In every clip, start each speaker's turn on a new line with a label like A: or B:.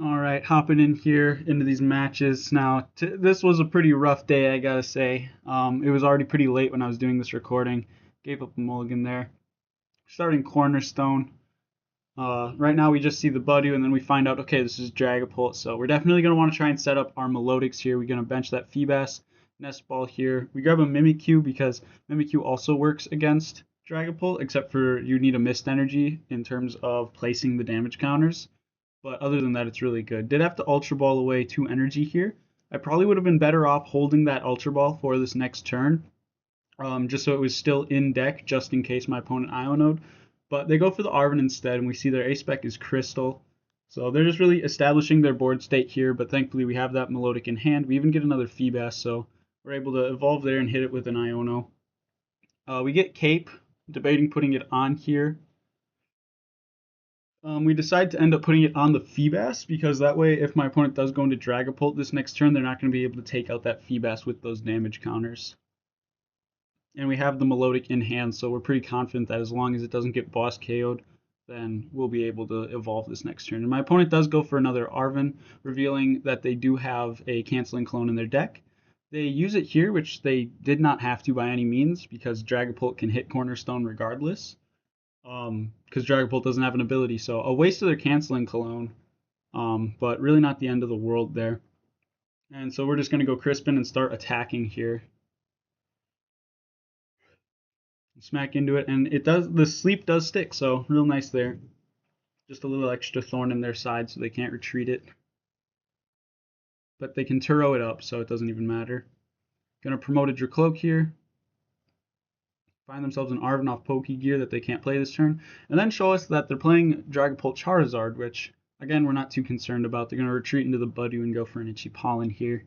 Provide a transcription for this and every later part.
A: All right, hopping in here into these matches now. This was a pretty rough day, I gotta say. It was already pretty late when I was doing this recording. Gave up a mulligan there. Starting Cornerstone. Right now we just see the Buddy, and then we find out, okay, this is Dragapult. So we're definitely gonna want to try and set up our Milotics here. We're gonna bench that Feebas Nest Ball here. We grab a Mimikyu because Mimikyu also works against Dragapult, except for you need a missed energy in terms of placing the damage counters. But other than that, it's really good. Did have to Ultra Ball away 2 energy here. I probably would have been better off holding that Ultra Ball for this next turn, just so it was still in deck, just in case my opponent Iono'd. But they go for the Arven instead, and we see their A-Spec is Crystal. So they're just really establishing their board state here, but thankfully we have that Milotic in hand. We even get another Feebas, so we're able to evolve there and hit it with an Iono. We get Cape, debating putting it on here. We decide to end up putting it on the Feebas because that way, if my opponent does go into Dragapult this next turn, they're not going to be able to take out that Feebas with those damage counters. And we have the Milotic in hand, so we're pretty confident that as long as it doesn't get boss KO'd, then we'll be able to evolve this next turn. And my opponent does go for another Arven, revealing that they do have a canceling clone in their deck. They use it here, which they did not have to by any means, because Dragapult can hit Cornerstone regardless. Because Dragapult doesn't have an ability, so a waste of their canceling cologne, but really not the end of the world there. And so we're just going to go Crispin and start attacking here. Smack into it, and it does. The sleep does stick, so real nice there. Just a little extra thorn in their side so they can't retreat it. But they can Turo it up, so it doesn't even matter. Gonna promote a Dracloak here. Find themselves an Arven off Pokégear that they can't play this turn, and then show us that they're playing Dragapult Charizard, which, again, we're not too concerned about. They're going to retreat into the Buddy and go for an Itchy Pollen here.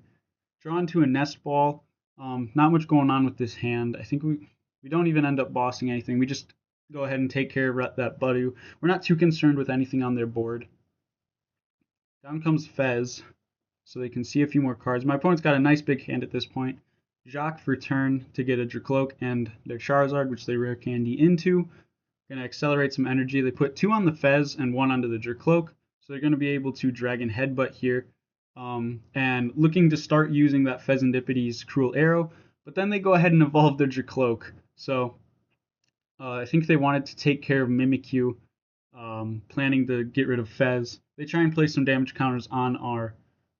A: Draw into a Nest Ball. Not much going on with this hand. I think we don't even end up bossing anything. We just go ahead and take care of that Buddy. We're not too concerned with anything on their board. Down comes Fez, so they can see a few more cards. My opponent's got a nice big hand at this point. Jacques for turn to get a Dracloak and their Charizard, which they rare candy into. Gonna accelerate some energy. They put 2 on the Fez and 1 onto the Dracloak, so they're gonna be able to Dragon Headbutt here, and looking to start using that Fezendipity's Cruel Arrow. But then they go ahead and evolve their Dracloak. So I think they wanted to take care of Mimikyu, planning to get rid of Fez. They try and place some damage counters on our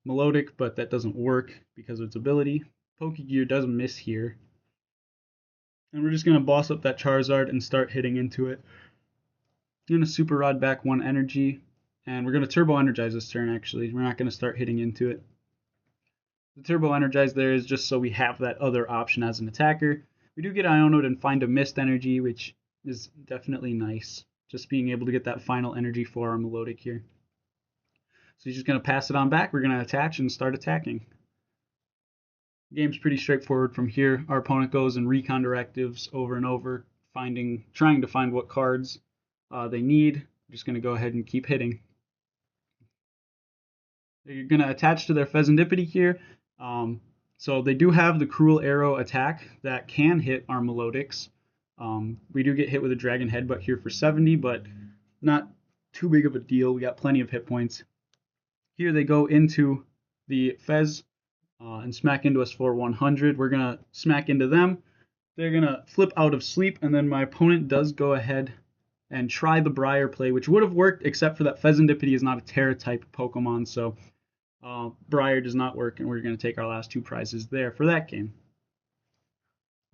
A: Milotic, but that doesn't work because of its ability. Pokégear does miss here. And we're just going to boss up that Charizard and start hitting into it. Going to Super Rod back 1 energy. And we're going to Turbo Energize this turn, actually. We're not going to start hitting into it. The Turbo Energize there is just so we have that other option as an attacker. We do get Iono'd and find a missed energy, which is definitely nice. Just being able to get that final energy for our Milotic here. So he's just going to pass it on back. We're going to attach and start attacking. The game's pretty straightforward from here. Our opponent goes and recon directives over and over, trying to find what cards they need. I'm just going to go ahead and keep hitting. They're going to attach to their Fezandipity here. So they do have the Cruel Arrow attack that can hit our Milotics. We do get hit with a Dragon Headbutt here for 70, but not too big of a deal. We got plenty of hit points. Here they go into the Fez and smack into us for 100. We're going to smack into them. They're going to flip out of sleep, and then my opponent does go ahead and try the Briar play, which would have worked except for that Fezandipity is not a Terra-type Pokemon, so Briar does not work, and we're going to take our last 2 prizes there for that game.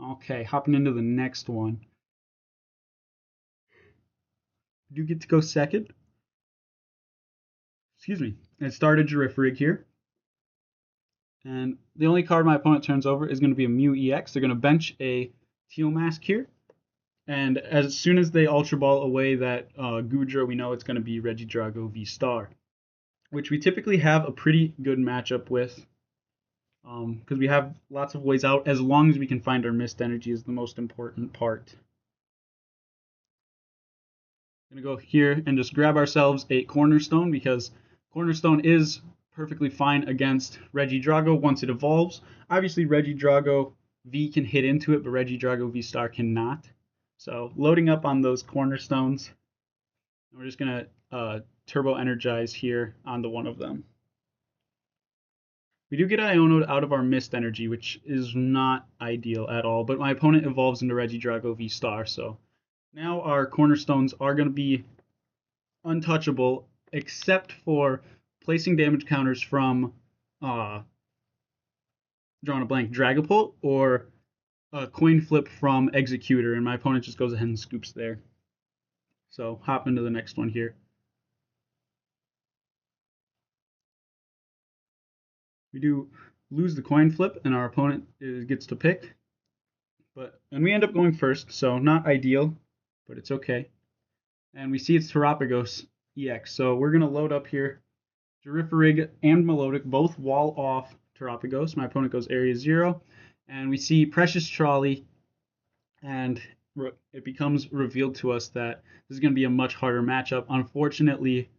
A: Okay, hopping into the next one. Do get to go second. Excuse me. It started Girafarig here. And the only card my opponent turns over is going to be a Mew EX. They're going to bench a Teal Mask here. And as soon as they Ultra Ball away that Goodra, we know it's going to be Regidrago V-Star, which we typically have a pretty good matchup with because we have lots of ways out as long as we can find our missed energy is the most important part. I'm going to go here and just grab ourselves a Cornerstone because Cornerstone is perfectly fine against Regidrago once it evolves. Obviously, Regidrago V can hit into it, but Regidrago V-Star cannot. So loading up on those Cornerstones. We're just going to Turbo Energize here onto one of them. We do get Iono out of our Mist Energy, which is not ideal at all, but my opponent evolves into Regidrago V-Star, so now our Cornerstones are going to be untouchable, except for placing damage counters from, drawing a blank, Dragapult, or a coin flip from Executor, and my opponent just goes ahead and scoops there. So hop into the next one here. We do lose the coin flip, and our opponent gets to pick. And we end up going first, so not ideal, but it's okay. And we see it's Terapagos EX, so we're going to load up here. Girafarig and Milotic both wall off Terapagos. My opponent goes Area 0, and we see Precious Trolley, and it becomes revealed to us that this is going to be a much harder matchup. Unfortunately,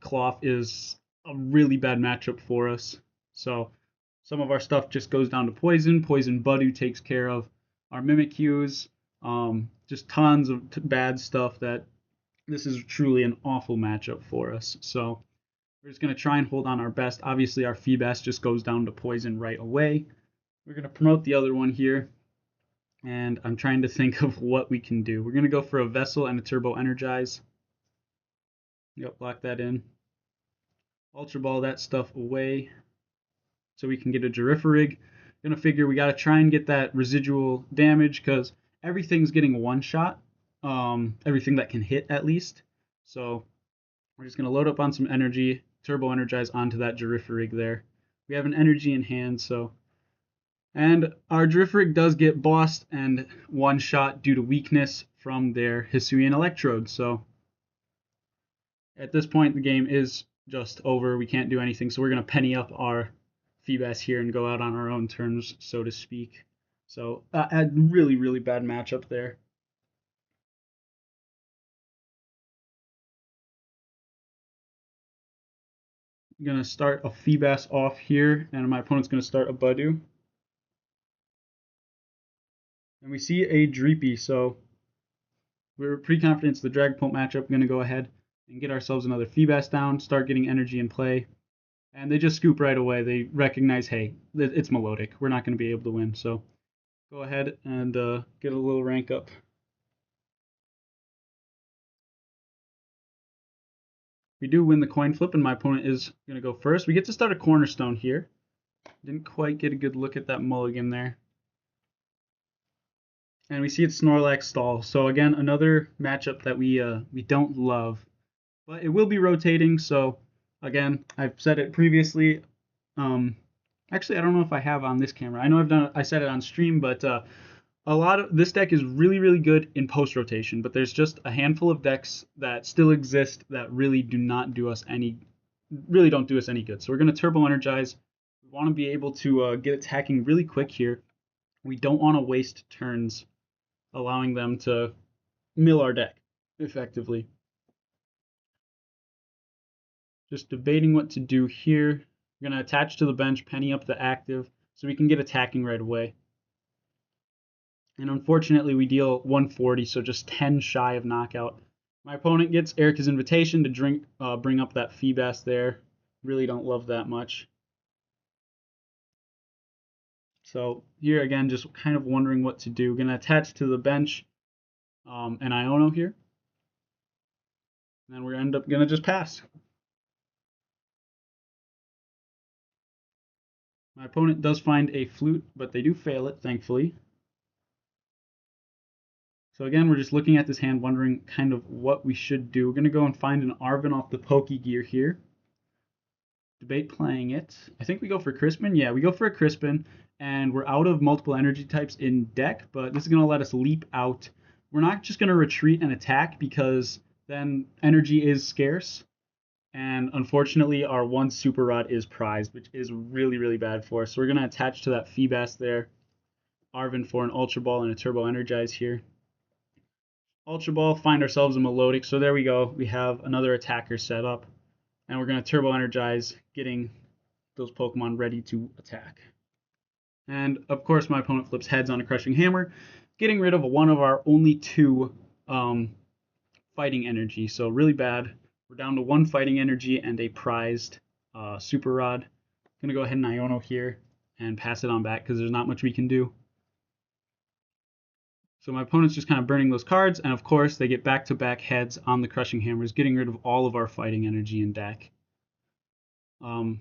A: Cloth is a really bad matchup for us. So some of our stuff just goes down to Poison. Poison Buddy takes care of our Mimikyus. Just tons of bad stuff. That this is truly an awful matchup for us. So we're just going to try and hold on our best. Obviously, our Feebas just goes down to Poison right away. We're going to promote the other one here. And I'm trying to think of what we can do. We're going to go for a Vessel and a Turbo Energize. Yep, lock that in. Ultra Ball that stuff away, so we can get a Girafarig. Gonna figure we gotta try and get that residual damage, because everything's getting one shot. Everything that can hit at least. So we're just gonna load up on some energy, Turbo Energize onto that Girafarig there. We have an energy in hand, so. And our Girafarig does get bossed and one shot due to weakness from their Hisuian Electrode. So at this point, the game is just over. We can't do anything, so we're gonna penny up our Feebas here and go out on our own terms, so to speak. So a really, really bad matchup there. I'm going to start a Feebas off here, and my opponent's going to start a Budu. And we see a Dreepy, so we're pretty confident it's the Dragapult matchup. We're going to go ahead and get ourselves another Feebas down, start getting energy in play. And they just scoop right away. They recognize, hey, it's Milotic. We're not going to be able to win. So go ahead and get a little rank up. We do win the coin flip, and my opponent is going to go first. We get to start a Cornerstone here. Didn't quite get a good look at that mulligan there. And we see it's Snorlax Stall. So again, another matchup that we don't love. But it will be rotating, so again, I've said it previously. Actually, I don't know if I have on this camera. I know I said it on stream, but a lot of this deck is really, really good in post rotation. But there's just a handful of decks that still exist that really don't do us any good. So we're gonna Turbo Energize. We want to be able to get attacking really quick here. We don't want to waste turns, allowing them to mill our deck effectively. Just debating what to do here. We're going to attach to the bench, penny up the active, so we can get attacking right away. And unfortunately, we deal 140, so just 10 shy of knockout. My opponent gets Erica's Invitation to bring up that Feebas there. Really don't love that much. So here again, just kind of wondering what to do. Going to attach to the bench an Iono here. And then we're going to just pass. My opponent does find a Flute, but they do fail it, thankfully. So again, we're just looking at this hand, wondering kind of what we should do. We're going to go and find an Arven off the Pokégear here. Debate playing it. I think we go for Crispin. Yeah, we go for a Crispin, and we're out of multiple energy types in deck, but this is going to let us leap out. We're not just going to retreat and attack, because then energy is scarce. And unfortunately, our one Super Rod is prized, which is really, really bad for us. So we're going to attach to that Feebas there. Arven for an Ultra Ball and a Turbo Energize here. Ultra Ball, find ourselves a Milotic. So there we go. We have another attacker set up. And we're going to Turbo Energize, getting those Pokemon ready to attack. And of course, my opponent flips heads on a Crushing Hammer, getting rid of one of our only two fighting energy. So really bad. We're down to 1 fighting energy and a prized Super Rod. I'm going to go ahead and Iono here and pass it on back because there's not much we can do. So my opponent's just kind of burning those cards, and of course they get back-to-back heads on the Crushing Hammers, getting rid of all of our fighting energy in deck. I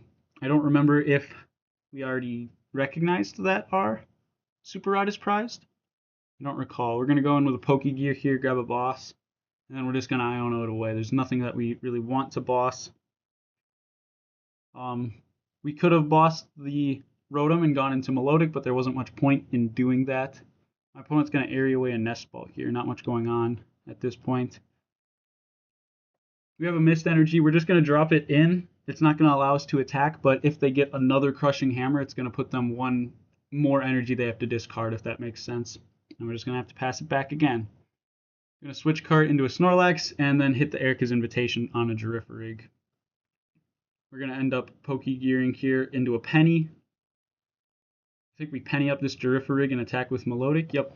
A: don't remember if we already recognized that our Super Rod is prized. I don't recall. We're going to go in with a Pokégear here, grab a boss, and then we're just going to Iono it away. There's nothing that we really want to boss. We could have bossed the Rotom and gone into Milotic, but there wasn't much point in doing that. My opponent's going to area away a Nest Ball here. Not much going on at this point. We have a Mist Energy. We're just going to drop it in. It's not going to allow us to attack, but if they get another Crushing Hammer, it's going to put them 1 more energy they have to discard, if that makes sense. And we're just going to have to pass it back again. I'm going to switch card into a Snorlax and then hit the Erica's Invitation on a Girafarig. We're going to end up Pokegearing here into a Penny. I think we Penny up this Girafarig and attack with Milotic. Yep.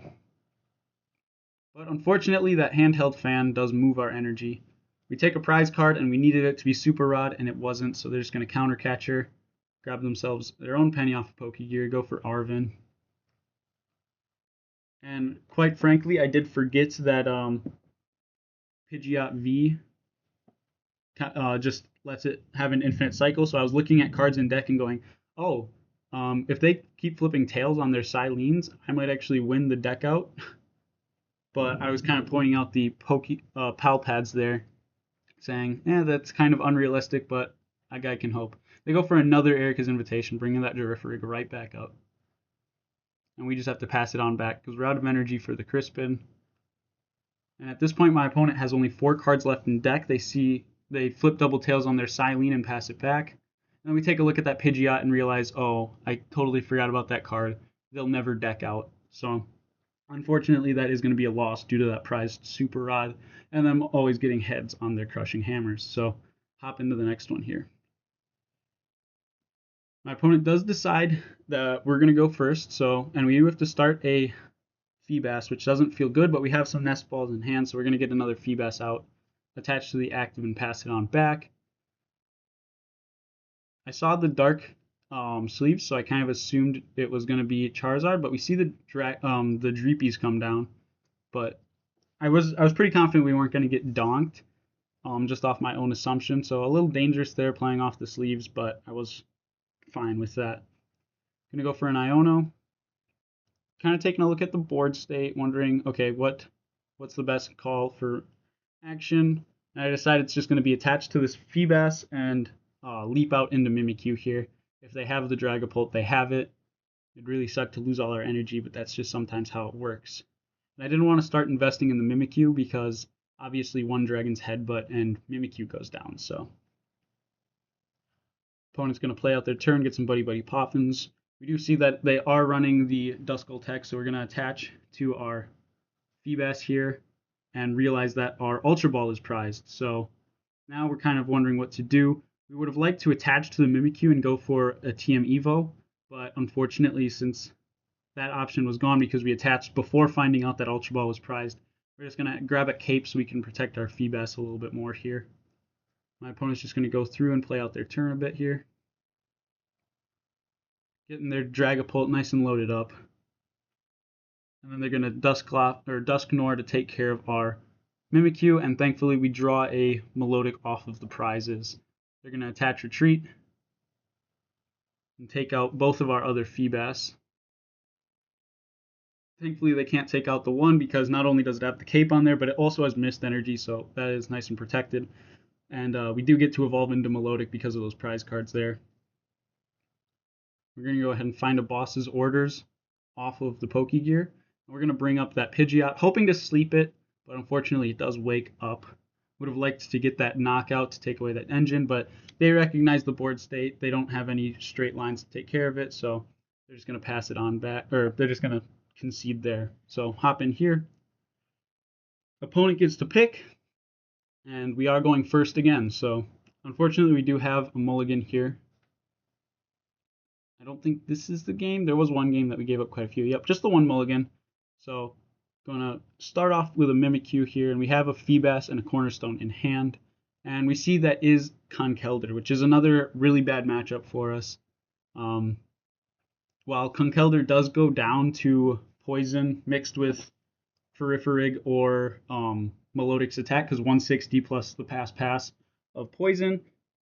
A: But unfortunately, that handheld fan does move our energy. We take a prize card and we needed it to be Super Rod and it wasn't, so they're just going to counter catcher, grab themselves their own Penny off of Pokegear, go for Arven. And quite frankly, I did forget that Pidgeot V just lets it have an infinite cycle, so I was looking at cards in deck and going, oh, if they keep flipping tails on their Silines, I might actually win the deck out. But I was kind of pointing out the PAL pads there, saying, that's kind of unrealistic, but a guy can hope. They go for another Erica's Invitation, bringing that Girafarig right back up. And we just have to pass it on back because we're out of energy for the Crispin. And at this point, my opponent has only 4 cards left in deck. They flip double tails on their Siline and pass it back. And then we take a look at that Pidgeot and realize, oh, I totally forgot about that card. They'll never deck out. So unfortunately, that is going to be a loss due to that prized Super Rod and them always getting heads on their Crushing Hammers. So hop into the next one here. My opponent does decide that we're going to go first, and we do have to start a Feebas, which doesn't feel good, but we have some Nest Balls in hand, so we're going to get another Feebas out, attach to the active, and pass it on back. I saw the dark sleeves, so I kind of assumed it was going to be Charizard, but we see the Dreepies come down, but I was pretty confident we weren't going to get donked, just off my own assumption, so a little dangerous there playing off the sleeves, but I was fine with that. I'm going to go for an Iono. Kind of taking a look at the board state, wondering, okay, what's the best call for action? And I decided it's just going to be attached to this Feebas and leap out into Mimikyu here. If they have the Dragapult, they have it. It'd really suck to lose all our energy, but that's just sometimes how it works. And I didn't want to start investing in the Mimikyu because obviously one Dragon's Headbutt and Mimikyu goes down, so. Opponent's going to play out their turn, get some Buddy-Buddy Poffins. We do see that they are running the Duskull tech, so we're going to attach to our Feebas here and realize that our Ultra Ball is prized. So now we're kind of wondering what to do. We would have liked to attach to the Mimikyu and go for a TM Evo, but unfortunately, since that option was gone because we attached before finding out that Ultra Ball was prized, we're just going to grab a Cape so we can protect our Feebas a little bit more here. My opponent's just going to go through and play out their turn a bit here. Getting their Dragapult nice and loaded up. And then they're going to Dusknoir to take care of our Mimikyu, and thankfully we draw a Milotic off of the prizes. They're going to attach Retreat and take out both of our other Feebas. Thankfully they can't take out the one because not only does it have the Cape on there, but it also has Mist Energy, so that is nice and protected. And we do get to evolve into Milotic because of those prize cards there. We're going to go ahead and find a boss's orders off of the Pokégear. We're going to bring up that Pidgeot, hoping to sleep it, but unfortunately it does wake up. Would have liked to get that knockout to take away that engine, but they recognize the board state. They don't have any straight lines to take care of it, so they're just going to pass it on back, or they're just going to concede there. So hop in here. Opponent gets to pick. And we are going first again, so unfortunately we do have a mulligan here. I don't think this is the game. There was one game that we gave up quite a few. Yep, just the one mulligan. So going to start off with a Mimikyu here, and we have a Feebas and a Cornerstone in hand. And we see that is Conkeldurr, which is another really bad matchup for us. While Conkeldurr does go down to Poison mixed with Girafarig or Milotic's attack, because 160 plus the pass of Poison,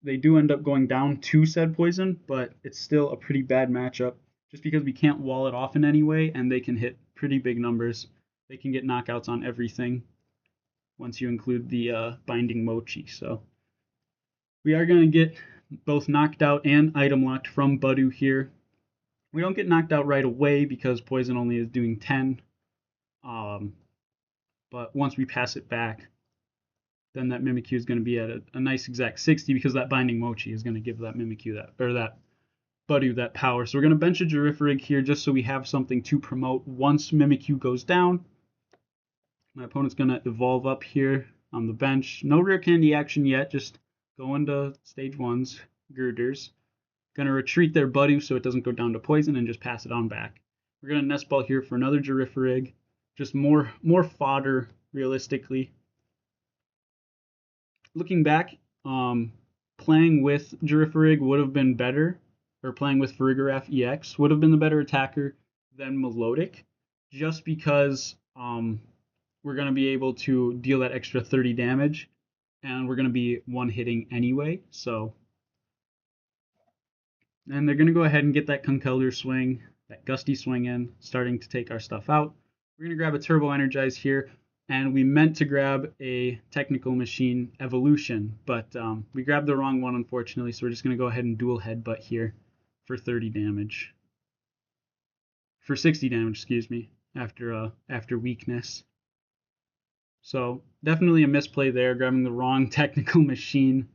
A: they do end up going down to said Poison, but it's still a pretty bad matchup just because we can't wall it off in any way, and they can hit pretty big numbers. They can get knockouts on everything once you include the Binding Mochi. So we are going to get both knocked out and item locked from Budu here. We don't get knocked out right away because Poison only is doing 10. But once we pass it back, then that Mimikyu is going to be at a nice exact 60 because that Binding Mochi is going to give that Mimikyu that Budu that power. So we're going to bench a Girafarig here just so we have something to promote once Mimikyu goes down. My opponent's going to evolve up here on the bench. No rare candy action yet, just going to stage 1's girders. Going to retreat their Budu so it doesn't go down to Poison and just pass it on back. We're going to Nest Ball here for another Girafarig. Just more fodder, realistically. Looking back, playing with Girafarig would have been better, or playing with Farigiraf EX would have been the better attacker than Milotic, just because we're going to be able to deal that extra 30 damage, and we're going to be one-hitting anyway, so... And they're going to go ahead and get that Conkeldurr swing, that Gusty swing in, starting to take our stuff out. We're going to grab a Turbo Energize here, and we meant to grab a Technical Machine Evolution, but we grabbed the wrong one, unfortunately, so we're just going to go ahead and dual Headbutt here for 30 damage. For 60 damage, excuse me, after weakness. So, definitely a misplay there, grabbing the wrong Technical Machine.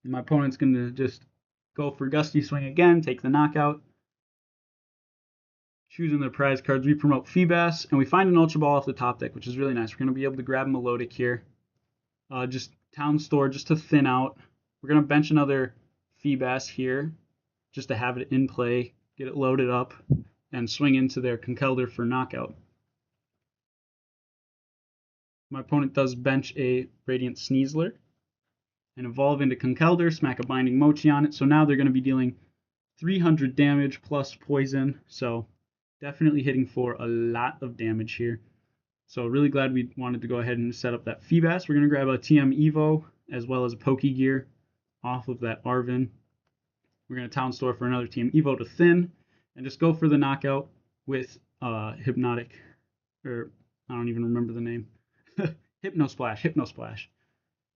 A: And my opponent's going to just go for Gusty Swing again, take the knockout. Choosing the prize cards, we promote Feebas, and we find an Ultra Ball off the top deck, which is really nice. We're going to be able to grab Milotic here. Just Town Store, just to thin out. We're going to bench another Feebas here, just to have it in play, get it loaded up, and swing into their Conkeldurr for knockout. My opponent does bench a Radiant Sneasler and evolve into Conkeldurr, smack a Binding Mochi on it. So now they're going to be dealing 300 damage plus poison. So definitely hitting for a lot of damage here. So really glad we wanted to go ahead and set up that Feebas. We're going to grab a TM Evo as well as a Pokégear off of that Arven. We're going to Town Store for another TM Evo to thin and just go for the knockout with Hypnotic, or I don't even remember the name. Hypnosplash.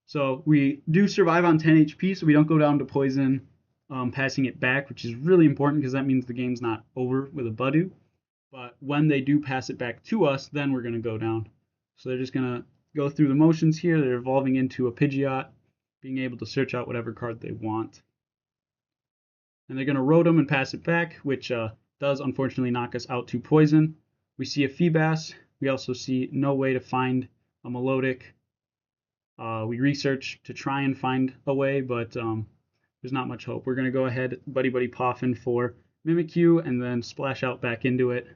A: So we do survive on 10 HP, so we don't go down to poison, passing it back, which is really important because that means the game's not over with a Budu. But when they do pass it back to us, then we're going to go down. So they're just going to go through the motions here. They're evolving into a Pidgeot, being able to search out whatever card they want. And they're going to Rotom and pass it back, which does unfortunately knock us out to poison. We see a Feebas. We also see no way to find a Milotic. We research to try and find a way, but there's not much hope. We're going to go ahead, Buddy-Buddy Poffin for Mimikyu, and then splash out back into it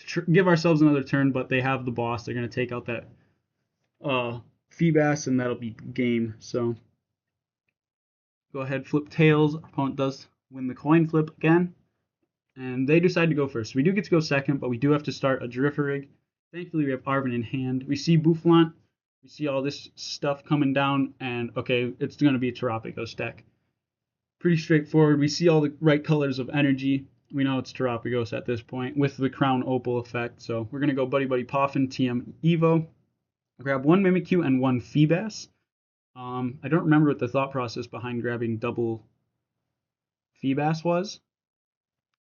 A: to give ourselves another turn, but they have the boss. They're going to take out that Feebas, and that'll be game. So go ahead, flip tails. Our opponent does win the coin flip again, and they decide to go first. We do get to go second, but we do have to start a Girafarig. Thankfully, we have Arven in hand. We see Boufflant. We see all this stuff coming down, and okay, it's going to be a Terapagos deck. Pretty straightforward. We see all the right colors of energy. We know it's Terapagos at this point with the Crown Opal effect. So we're going to go Buddy-Buddy Poffin TM Evo. Grab one Mimikyu and one Feebas. I don't remember what the thought process behind grabbing double Feebas was,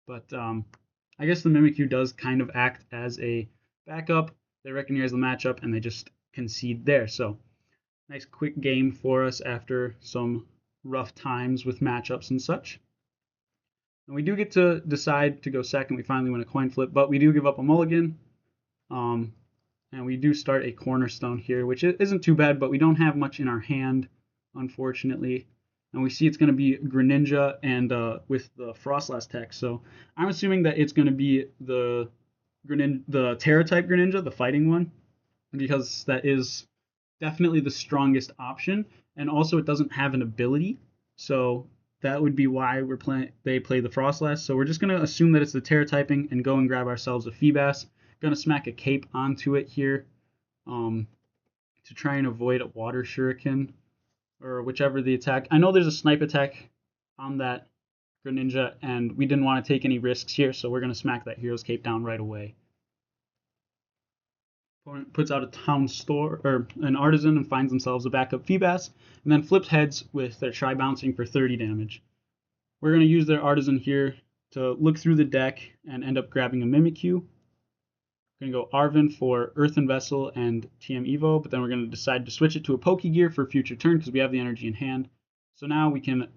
A: but I guess the Mimikyu does kind of act as a backup. They recognize the matchup and they just concede there. So nice quick game for us after some rough times with matchups and such. And we do get to decide to go second. We finally win a coin flip, but we do give up a mulligan. And we do start a Cornerstone here, which isn't too bad, but we don't have much in our hand, unfortunately. And we see it's going to be Greninja and with the Frostlass tech. So I'm assuming that it's going to be the Terra-type Greninja, the fighting one, because that is definitely the strongest option. and also it doesn't have an ability, so that would be why they play the Frostlass. So we're just going to assume that it's the Terra typing and go and grab ourselves a Feebas. Going to smack a Cape onto it here to try and avoid a Water Shuriken or whichever the attack. I know there's a snipe attack on that Greninja, and we didn't want to take any risks here, so we're going to smack that Hero's Cape down right away. Opponent puts out a town store or an Artazon and finds themselves a backup Feebas, and then flips heads with their Tri Bouncing for 30 damage. We're going to use their Artazon here to look through the deck and end up grabbing a Mimikyu. We're going to go Arven for Earthen Vessel and TM Evo, but then we're going to decide to switch it to a Pokégear for a future turn because we have the energy in hand. So now we can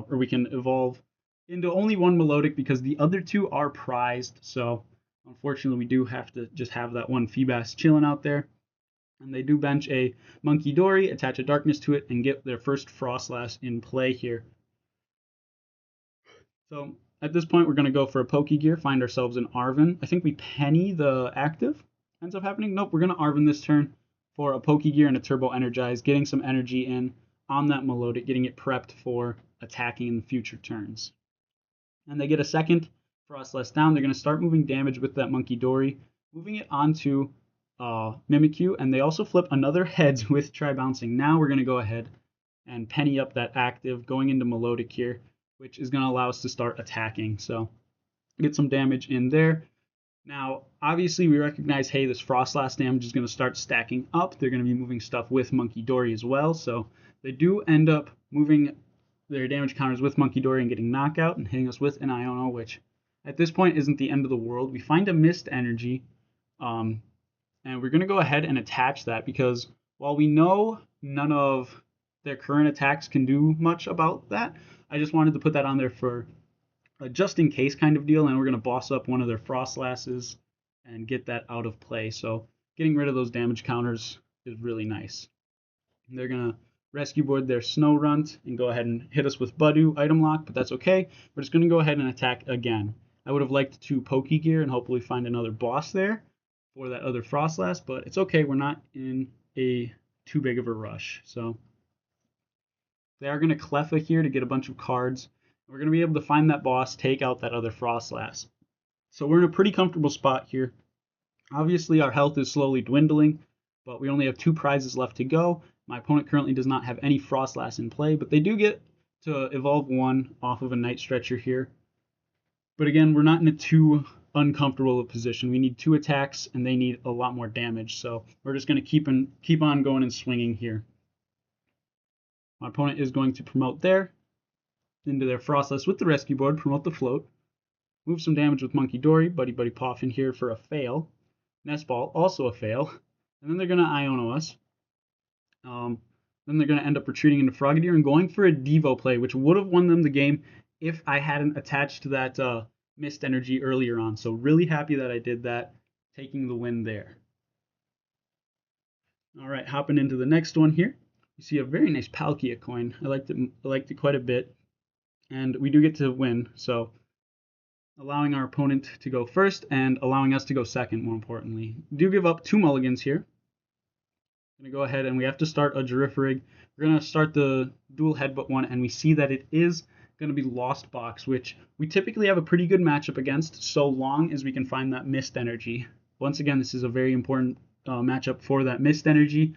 A: we can evolve into only one Milotic because the other two are prized. So unfortunately, we do have to just have that one Feebas chilling out there. And they do bench a Monkey Dory, attach a Darkness to it, and get their first Frostlass in play here. So at this point, we're going to go for a Pokégear, find ourselves an Arven. I think we Penny the active ends up happening. Nope, we're going to Arven this turn for a Pokégear and a Turbo Energize, getting some energy in on that Milotic, getting it prepped for attacking in the future turns. And they get a second Frostlass down. They're going to start moving damage with that Monkey Dory, moving it onto Mimikyu, and they also flip another heads with Tri Bouncing. Now we're going to go ahead and Penny up that active, going into Milotic here, which is going to allow us to start attacking. So get some damage in there. Now, obviously, we recognize, hey, this Frostlass damage is going to start stacking up. They're going to be moving stuff with Monkey Dory as well. So they do end up moving their damage counters with Monkey Dory and getting knockout and hitting us with an Iono, which at this point isn't the end of the world. We find a Mist Energy, and we're going to go ahead and attach that because while we know none of their current attacks can do much about that, I just wanted to put that on there for a just in case kind of deal, and we're going to boss up one of their Frostlasses and get that out of play. So getting rid of those damage counters is really nice. They're going to rescue board their Snow Runt and go ahead and hit us with Budu item lock, but that's okay. We're just going to go ahead and attack again. I would have liked to Pokégear and hopefully find another boss there for that other Frostlass, but it's okay. We're not in a too big of a rush. So they are going to Cleffa here to get a bunch of cards. We're going to be able to find that boss, take out that other Frostlass. So we're in a pretty comfortable spot here. Obviously, our health is slowly dwindling, but we only have 2 prizes left to go. My opponent currently does not have any Frostlass in play, but they do get to evolve one off of a Night Stretcher here. But again, we're not in a too uncomfortable position. We need 2 attacks, and they need a lot more damage. So we're just going to keep on going and swinging here. My opponent is going to promote there into their Frostlass with the rescue board, promote the float, move some damage with Monkey Dory, Buddy-Buddy Poffin here for a fail. Nest Ball, also a fail. And then they're going to Iono us. Then they're going to end up retreating into Farigiraf and going for a Devo play, which would have won them the game if I hadn't attached to that Mist Energy earlier on. So really happy that I did that, taking the win there. All right, hopping into the next one here. You see a very nice Palkia coin. I liked it quite a bit. And we do get to win, so allowing our opponent to go first and allowing us to go second, more importantly. We do give up 2 mulligans here. I'm going to go ahead and we have to start a Girafarig. We're going to start the dual headbutt one, and we see that it is going to be Lost Box, which we typically have a pretty good matchup against, so long as we can find that Mist Energy. Once again, this is a very important matchup for that Mist Energy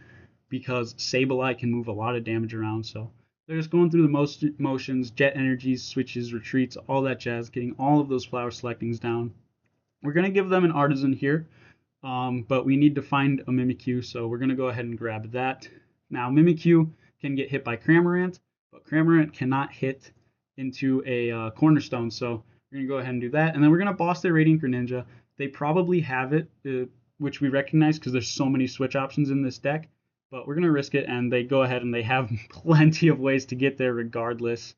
A: because Sableye can move a lot of damage around, so they're just going through the motions, jet energies, switches, retreats, all that jazz, getting all of those flower selectings down. We're going to give them an Artazon here, but we need to find a Mimikyu, so we're going to go ahead and grab that. Now, Mimikyu can get hit by Cramorant, but Cramorant cannot hit into a Cornerstone, so we're going to go ahead and do that. And then we're going to boss their Radiant Greninja. They probably have it, which we recognize because there's so many switch options in this deck. But we're going to risk it, and they go ahead and they have plenty of ways to get there regardless.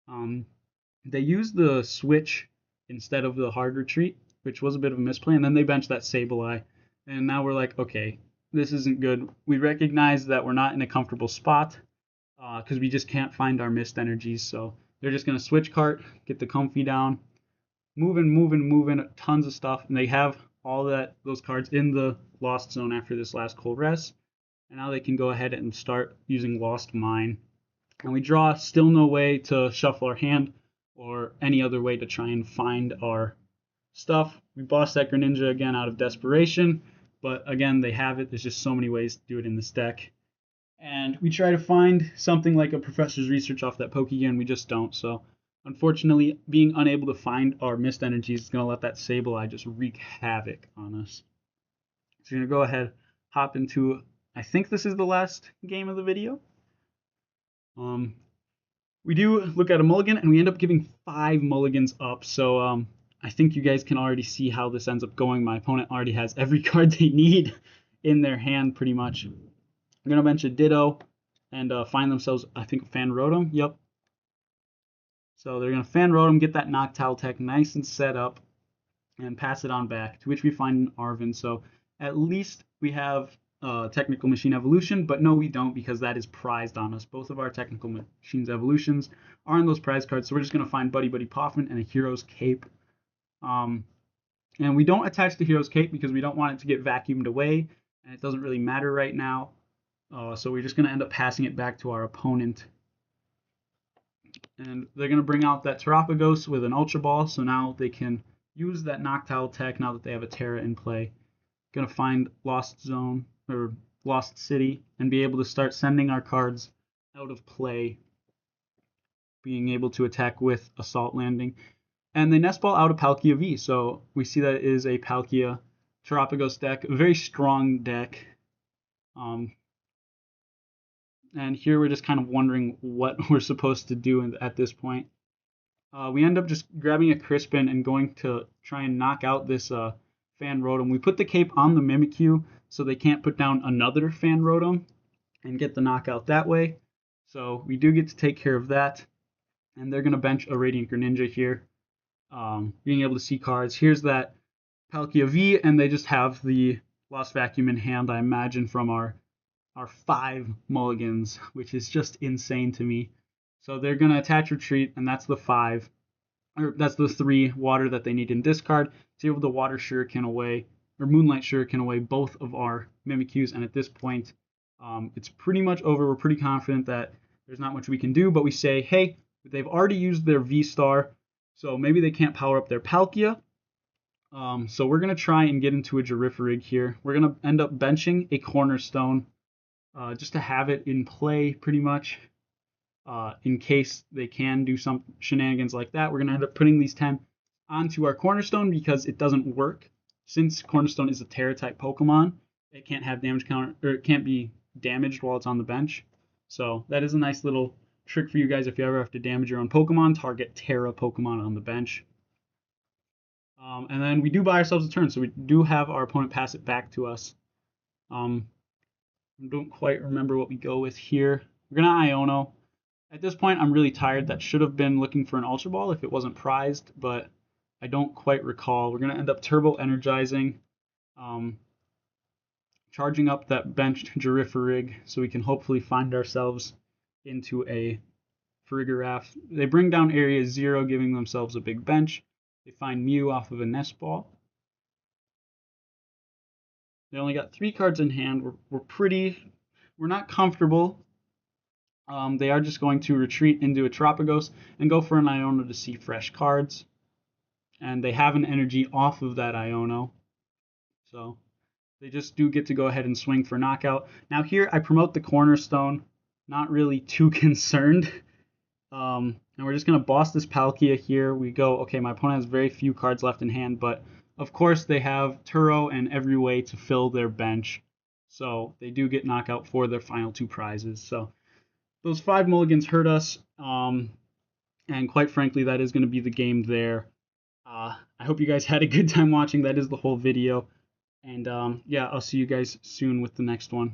A: They use the switch instead of the hard retreat, which was a bit of a misplay, and then they bench that Sableye. And now we're like, okay, this isn't good. We recognize that we're not in a comfortable spot because we just can't find our Mist Energies. So they're just going to switch cart, get the Comfy down, moving, tons of stuff. And they have all those cards in the Lost Zone after this last cold rest. And now they can go ahead and start using Lost Mine. And we draw still no way to shuffle our hand or any other way to try and find our stuff. We boss that Greninja again out of desperation, but again, they have it. There's just so many ways to do it in this deck. And we try to find something like a professor's research off that Pokégear, and we just don't. So unfortunately, being unable to find our missed energies is going to let that Sableye just wreak havoc on us. So we're going to go ahead, hop into, I think this is the last game of the video. We do look at a mulligan, and we end up giving 5 mulligans up. So I think you guys can already see how this ends up going. My opponent already has every card they need in their hand, pretty much. They're going to bench a Ditto and find themselves, I think, Fan Rotom. Yep. So they're going to Fan Rotom, get that Noctowl tech nice and set up, and pass it on back, to which we find an Arven. So at least we have Technical Machine Evolution, but no, we don't, because that is prized on us. Both of our Technical Machines Evolutions are in those prize cards, so we're just going to find Buddy-Buddy Poffin and a Hero's Cape. And we don't attach the Hero's Cape because we don't want it to get vacuumed away, and it doesn't really matter right now. So we're just going to end up passing it back to our opponent. And they're going to bring out that Terapagos with an Ultra Ball, so now they can use that Noctowl tech now that they have a Terra in play. Going to find Lost Zone, or Lost City, and be able to start sending our cards out of play, being able to attack with Assault Landing. And they Nest Ball out a Palkia V, so we see that it is a Palkia Terapagos deck, a very strong deck. And here we're just kind of wondering what we're supposed to do at this point. We end up just grabbing a Crispin and going to try and knock out this Fan Rotom. We put the cape on the Mimikyu so they can't put down another Fan Rotom and get the knockout that way. So we do get to take care of that. And they're going to bench a Radiant Greninja here. Being able to see cards. Here's that Palkia V, and they just have the Lost Vacuum in hand, I imagine, from our 5 mulligans, which is just insane to me. So they're going to attach Retreat, and that's the 5, or that's the 3 water that they need in discard to be able to Water Shuriken away, or Moonlight Shuriken away both of our Mimikyus, and at this point, it's pretty much over. We're pretty confident that there's not much we can do, but we say, hey, they've already used their V-Star, so maybe they can't power up their Palkia. So we're going to try and get into a Girafarig here. We're going to end up benching a Cornerstone, just to have it in play, pretty much, in case they can do some shenanigans like that. We're going to end up putting these 10 onto our Cornerstone because it doesn't work. Since Cornerstone is a Terra-type Pokemon, it can't have damage counter, or it can't be damaged while it's on the bench. So that is a nice little trick for you guys if you ever have to damage your own Pokemon. Target Terra Pokemon on the bench. And then we do buy ourselves a turn, so we do have our opponent pass it back to us. I don't quite remember what we go with here. We're going to Iono. At this point, I'm really tired. That should have been looking for an Ultra Ball if it wasn't prized, but I don't quite recall. We're going to end up Turbo Energizing, charging up that benched Girafarig so we can hopefully find ourselves into a Farigiraf. They bring down Area 0, giving themselves a big bench. They find Mew off of a Nest Ball. They only got 3 cards in hand. We're not comfortable. They are just going to retreat into a Terapagos and go for an Iono to see fresh cards. And they have an energy off of that Iono. So they just do get to go ahead and swing for knockout. Now here I promote the Cornerstone. Not really too concerned. And we're just going to boss this Palkia here. We go, okay, my opponent has very few cards left in hand, but of course they have Turo and every way to fill their bench. So they do get knockout for their final 2 prizes. So those 5 mulligans hurt us. And quite frankly, that is going to be the game there. I hope you guys had a good time watching. That is the whole video. And yeah, I'll see you guys soon with the next one.